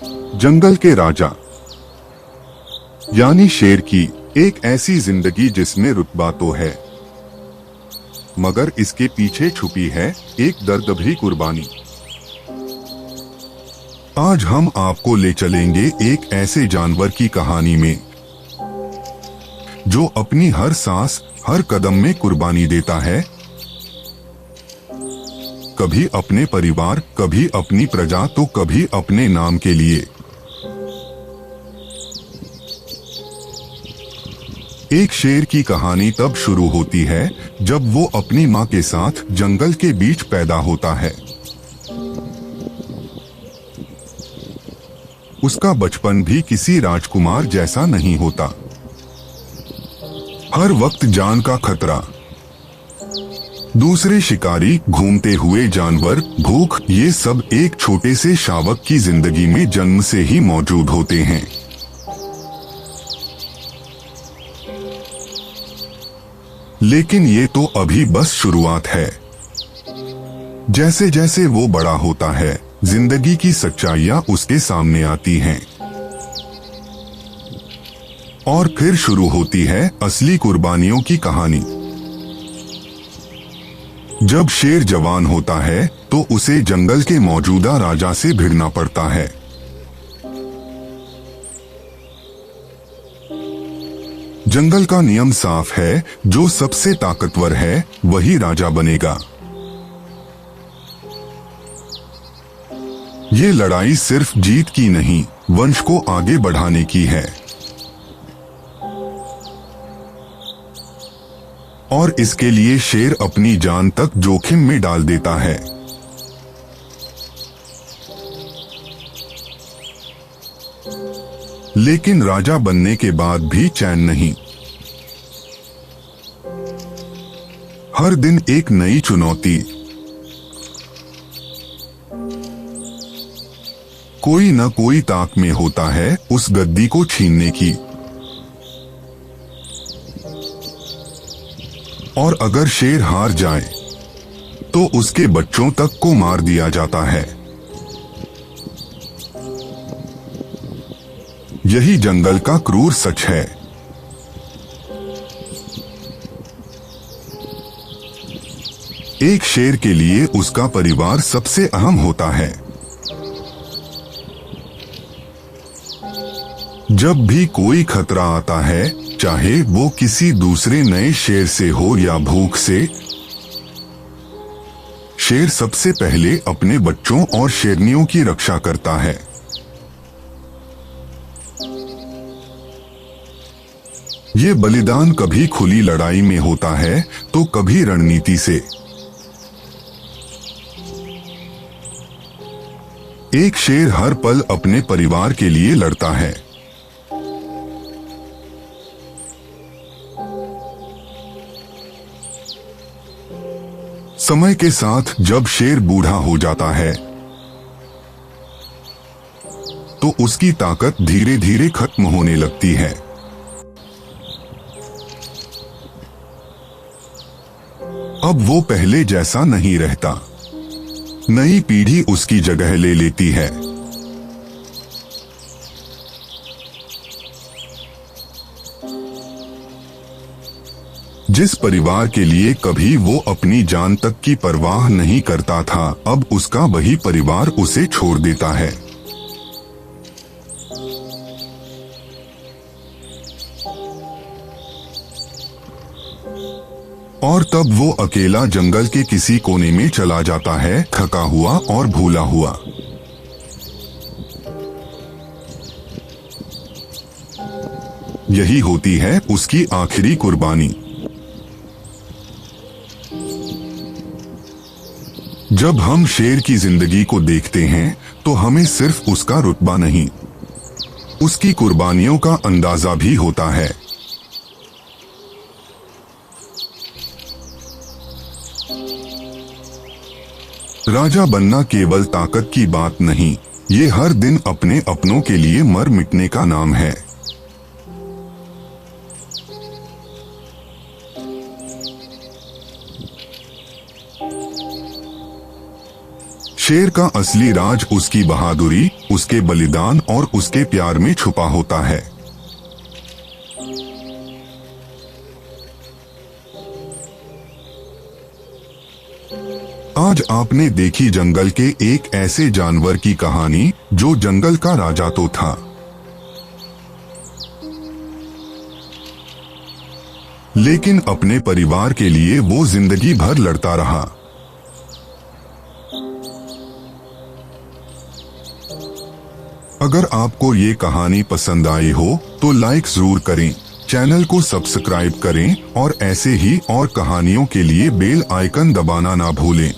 जंगल के राजा यानी शेर की एक ऐसी जिंदगी जिसमें रुतबा तो है, मगर इसके पीछे छुपी है एक दर्द भरी कुर्बानी। आज हम आपको ले चलेंगे एक ऐसे जानवर की कहानी में जो अपनी हर सांस, हर कदम में कुर्बानी देता है, कभी अपने परिवार, कभी अपनी प्रजा, तो कभी अपने नाम के लिए। एक शेर की कहानी तब शुरू होती है जब वो अपनी माँ के साथ जंगल के बीच पैदा होता है। उसका बचपन भी किसी राजकुमार जैसा नहीं होता। हर वक्त जान का खतरा, दूसरे शिकारी, घूमते हुए जानवर, भूख, ये सब एक छोटे से शावक की जिंदगी में जन्म से ही मौजूद होते हैं। लेकिन ये तो अभी बस शुरुआत है। जैसे जैसे वो बड़ा होता है, जिंदगी की सच्चाइयां उसके सामने आती हैं। और फिर शुरू होती है असली कुर्बानियों की कहानी। जब शेर जवान होता है तो उसे जंगल के मौजूदा राजा से भिड़ना पड़ता है। जंगल का नियम साफ है, जो सबसे ताकतवर है वही राजा बनेगा। ये लड़ाई सिर्फ जीत की नहीं, वंश को आगे बढ़ाने की है। और इसके लिए शेर अपनी जान तक जोखिम में डाल देता है। लेकिन राजा बनने के बाद भी चैन नहीं। हर दिन एक नई चुनौती, कोई न कोई ताक में होता है उस गद्दी को छीनने की। और अगर शेर हार जाए तो उसके बच्चों तक को मार दिया जाता है। यही जंगल का क्रूर सच है। एक शेर के लिए उसका परिवार सबसे अहम होता है। जब भी कोई खतरा आता है, चाहे वो किसी दूसरे नए शेर से हो या भूख से, शेर सबसे पहले अपने बच्चों और शेरनियों की रक्षा करता है। ये बलिदान कभी खुली लड़ाई में होता है तो कभी रणनीति से। एक शेर हर पल अपने परिवार के लिए लड़ता है। समय के साथ जब शेर बूढ़ा हो जाता है तो उसकी ताकत धीरे धीरे खत्म होने लगती है। अब वो पहले जैसा नहीं रहता। नई पीढ़ी उसकी जगह ले लेती है। जिस परिवार के लिए कभी वो अपनी जान तक की परवाह नहीं करता था, अब उसका वही परिवार उसे छोड़ देता है। और तब वो अकेला जंगल के किसी कोने में चला जाता है, थका हुआ और भूला हुआ। यही होती है उसकी आखिरी कुर्बानी। जब हम शेर की जिंदगी को देखते हैं तो हमें सिर्फ उसका रुतबा नहीं, उसकी कुर्बानियों का अंदाजा भी होता है। राजा बनना केवल ताकत की बात नहीं, ये हर दिन अपने अपनों के लिए मर मिटने का नाम है। शेर का असली राज उसकी बहादुरी, उसके बलिदान और उसके प्यार में छुपा होता है। आज आपने देखी जंगल के एक ऐसे जानवर की कहानी जो जंगल का राजा तो था, लेकिन अपने परिवार के लिए वो जिंदगी भर लड़ता रहा। अगर आपको ये कहानी पसंद आई हो तो लाइक जरूर करें, चैनल को सब्सक्राइब करें और ऐसे ही और कहानियों के लिए बेल आइकन दबाना ना भूलें।